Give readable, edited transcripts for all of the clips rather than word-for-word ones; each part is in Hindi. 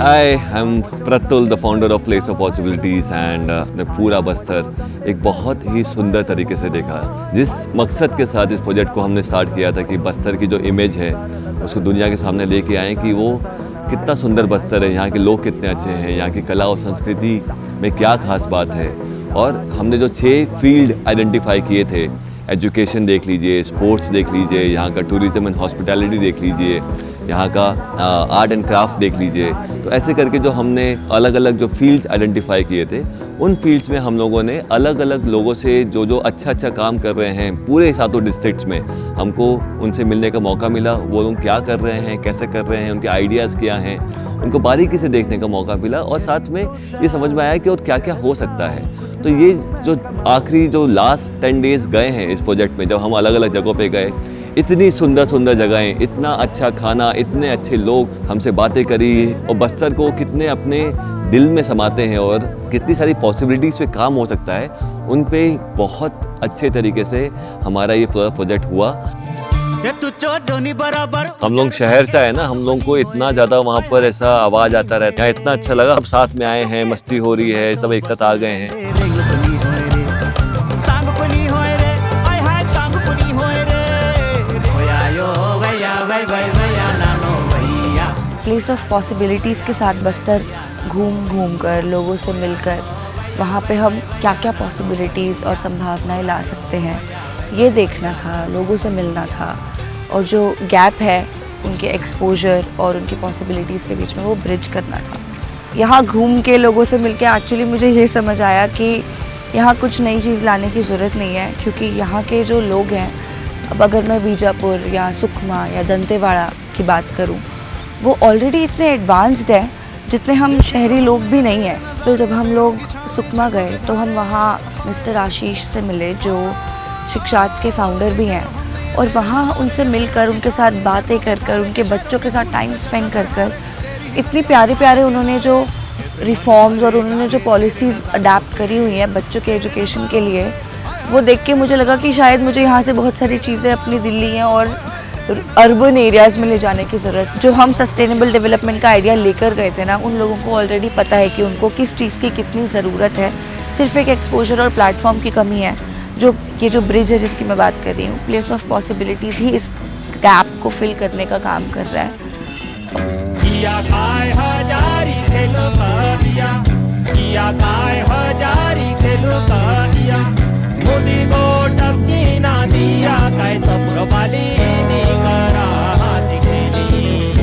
Hi, I'm Pratul, the founder of Place of Possibilities and ने पूरा बस्तर एक बहुत ही सुंदर तरीके से देखा। जिस मकसद के साथ इस प्रोजेक्ट को हमने स्टार्ट किया था कि बस्तर की जो इमेज है उसको दुनिया के सामने लेके आएँ कि वो कितना सुंदर बस्तर है, यहाँ के लोग कितने अच्छे हैं, यहाँ की कला और संस्कृति में क्या खास बात है। और हमने जो 6 फील्ड आइडेंटिफाई किए थे, एजुकेशन देख लीजिए, स्पोर्ट्स देख लीजिए, यहाँ का टूरिज्म एंड हॉस्पिटैलिटी देख लीजिए, यहाँ का आर्ट एंड क्राफ्ट देख लीजिए। तो ऐसे करके जो हमने अलग अलग जो फील्ड्स आइडेंटिफाई किए थे, उन फील्ड्स में हम लोगों ने अलग अलग लोगों से जो अच्छा काम कर रहे हैं पूरे 7 डिस्ट्रिक्ट्स में, हमको उनसे मिलने का मौका मिला। वो लोग क्या कर रहे हैं, कैसे कर रहे हैं, उनके आइडियाज़ क्या हैं, उनको बारीकी से देखने का मौका मिला। और साथ में ये समझ में आया कि और क्या क्या हो सकता है। तो ये जो आखिरी जो लास्ट 10 डेज़ गए हैं इस प्रोजेक्ट में, जब हम अलग अलग जगहों पे गए, इतनी सुंदर सुंदर जगहें, इतना अच्छा खाना, इतने अच्छे लोग हमसे बातें करी, और बस्तर को कितने अपने दिल में समाते हैं और कितनी सारी पॉसिबिलिटीज़ पे काम हो सकता है, उन पे बहुत अच्छे तरीके से हमारा ये पूरा प्रोजेक्ट हुआ। हम लोग शहर से आए ना, हम लोग को इतना ज़्यादा वहाँ पर ऐसा आवाज़ आता रहता है, इतना अच्छा लगा। अब साथ में आए हैं, मस्ती हो रही है, सब एक साथ आ गए हैं। प्लेस ऑफ पॉसिबिलिटीज़ के साथ बस्तर घूम कर, लोगों से मिलकर, वहाँ पे हम क्या क्या पॉसिबिलिटीज़ और संभावनाएं ला सकते हैं, ये देखना था, लोगों से मिलना था। और जो गैप है उनके एक्सपोजर और उनकी पॉसिबिलिटीज़ के बीच में, वो ब्रिज करना था। यहाँ घूम के लोगों से मिलके एक्चुअली मुझे ये समझ आया कि यहाँ कुछ नई चीज़ लाने की ज़रूरत नहीं है, क्योंकि यहाँ के जो लोग हैं, अब अगर मैं बीजापुर या सुकमा या दंतेवाड़ा की बात करूँ, वो ऑलरेडी इतने एडवांस्ड हैं जितने हम शहरी लोग भी नहीं हैं। तो जब हम लोग सुकमा गए तो हम वहाँ मिस्टर आशीष से मिले, जो शिक्षार्थ के फाउंडर भी हैं, और वहाँ उनसे मिलकर, उनके साथ बातें कर उनके बच्चों के साथ टाइम स्पेंड कर इतनी प्यारे उन्होंने जो रिफॉर्म्स और उन्होंने जो पॉलिसीज़ अडेप्ट करी हुई हैं बच्चों के एजुकेशन के लिए, वो देख के मुझे लगा कि शायद मुझे यहाँ से बहुत सारी चीज़ें अपनी दिल्ली हैं और अर्बन एरियाज़ में ले जाने की ज़रूरत। जो हम सस्टेनेबल डेवलपमेंट का आइडिया लेकर गए थे ना, उन लोगों को ऑलरेडी पता है कि उनको किस चीज़ की कितनी ज़रूरत है। सिर्फ एक एक्सपोजर और प्लेटफॉर्म की कमी है। जो ये जो ब्रिज है जिसकी मैं बात कर रही हूँ, प्लेस ऑफ पॉसिबिलिटीज़ ही इस गैप को फिल करने का काम कर रहा है।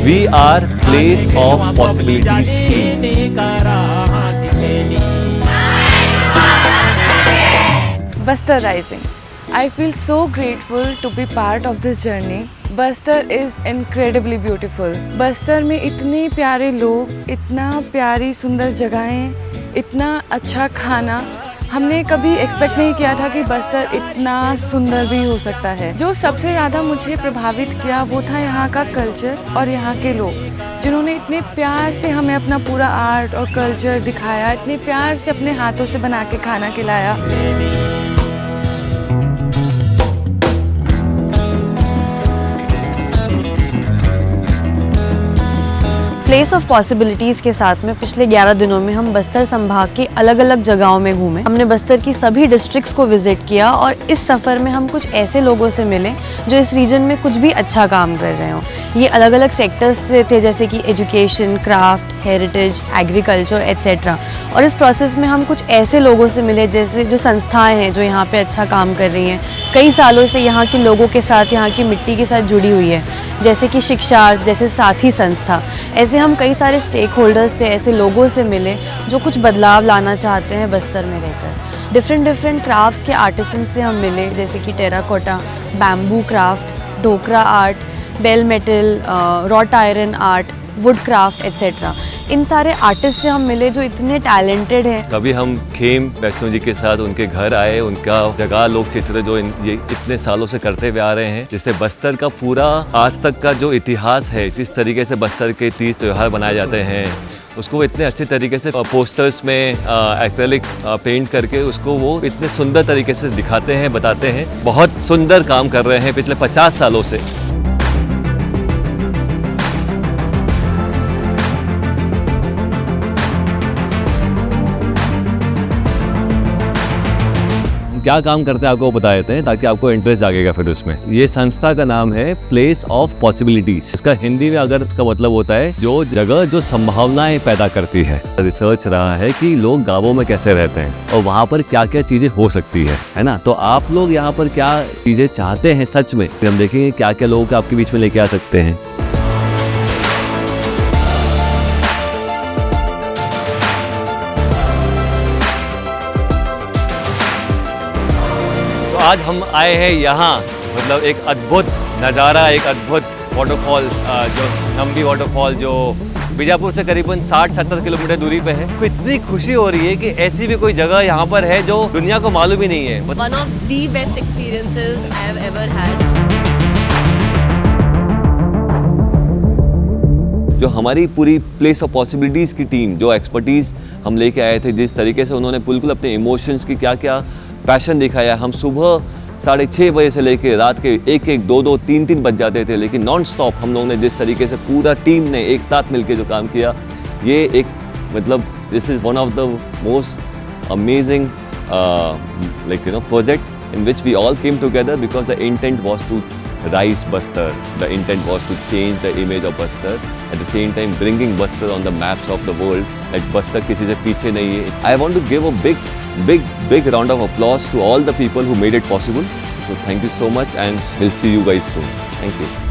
We are Place of Possibilities team. Bastar Rising. I feel so grateful to be part of this journey. Bastar is incredibly beautiful. Bastar में इतने प्यारे लोग, इतना प्यारी सुंदर जगहें, इतना अच्छा खाना, हमने कभी एक्सपेक्ट नहीं किया था कि बस्तर इतना सुंदर भी हो सकता है। जो सबसे ज़्यादा मुझे प्रभावित किया वो था यहाँ का कल्चर और यहाँ के लोग, जिन्होंने इतने प्यार से हमें अपना पूरा आर्ट और कल्चर दिखाया, इतने प्यार से अपने हाथों से बना के खाना खिलाया। प्लेस ऑफ पॉसिबिलिटीज़ के साथ में पिछले 11 दिनों में हम बस्तर संभाग की अलग अलग जगहों में घूमे। हमने बस्तर की सभी डिस्ट्रिक्ट्स को विजिट किया, और इस सफ़र में हम कुछ ऐसे लोगों से मिले जो इस रीजन में कुछ भी अच्छा काम कर रहे हों। ये अलग अलग सेक्टर्स से थे, जैसे कि education, craft, heritage, agriculture etcetera. और इस प्रोसेस में हम कुछ ऐसे लोगों से मिले जैसे जो संस्थाएँ हैं जो यहाँ पर अच्छा काम कर रही हैं, कई सालों से यहाँ के लोगों के साथ, यहाँ की मिट्टी के साथ जुड़ी हुई है, जैसे कि शिक्षार्थ जैसे साथी संस्था। ऐसे हम कई सारे स्टेक होल्डर्स से, ऐसे लोगों से मिले जो कुछ बदलाव लाना चाहते हैं बस्तर में रहकर। डिफरेंट क्राफ्ट्स के आर्टिसन से हम मिले, जैसे कि terracotta, bamboo craft, Dhokra art, bell metal, wrought iron art, wood craft etcetera. इन सारे आर्टिस्ट से हम मिले जो इतने टैलेंटेड हैं। कभी हम खेम वैष्णो जी के साथ उनके घर आए, उनका जगह लोक चित्र जो ये इतने सालों से करते हुए आ रहे हैं, जिससे बस्तर का पूरा आज तक का जो इतिहास है, जिस तरीके से बस्तर के 30 त्यौहार बनाए जाते हैं, उसको इतने अच्छे तरीके से पोस्टर्स में एक्रेलिक पेंट करके उसको वो इतने सुंदर तरीके से दिखाते हैं, बताते हैं। बहुत सुंदर काम कर रहे हैं पिछले 50 सालों से। क्या काम करते हैं आपको बता देते हैं ताकि आपको इंटरेस्ट जागेगा फिर उसमें। ये संस्था का नाम है प्लेस ऑफ पॉसिबिलिटीज। इसका हिंदी में अगर इसका मतलब होता है जो जगह जो संभावनाएं पैदा करती है। रिसर्च रहा है कि लोग गांवों में कैसे रहते हैं और वहाँ पर क्या क्या चीजें हो सकती है ना। तो आप लोग यहाँ पर क्या चीजें चाहते हैं सच में, हम देखेंगे क्या क्या लोग आपके बीच में लेके आ सकते हैं। तो आज हम आए हैं यहाँ, मतलब एक अद्भुत नज़ारा, एक अद्भुत वाटरफॉल, जो नंबी वाटरफॉल जो बीजापुर से करीबन 60-70 किलोमीटर दूरी पे है। तो इतनी खुशी हो रही है कि ऐसी भी कोई जगह यहाँ पर है जो दुनिया को मालूम ही नहीं है। One of the best experiences I have ever had. जो हमारी पूरी प्लेस ऑफ पॉसिबिलिटीज़ की टीम, जो एक्सपर्टीज़ हम लेके आए थे, जिस तरीके से उन्होंने बिल्कुल अपने इमोशंस की क्या क्या पैशन दिखाया। हम सुबह 6:30 बजे से लेके रात के 1-1, 2-2, 3-3 बज जाते थे, लेकिन नॉन स्टॉप हम लोगों ने जिस तरीके से पूरा टीम ने एक साथ मिलके जो काम किया, ये एक मतलब this is one of the most amazing project in which we all came together because the intent was to rise Bastar. The intent was to change the image of Bastar, at the same time bringing Bastar on the maps of the world. Like Bastar किसी से पीछे नहीं है. I want to give a big round of applause to all the people who made it possible. So thank you so much and we'll see you guys soon. Thank you.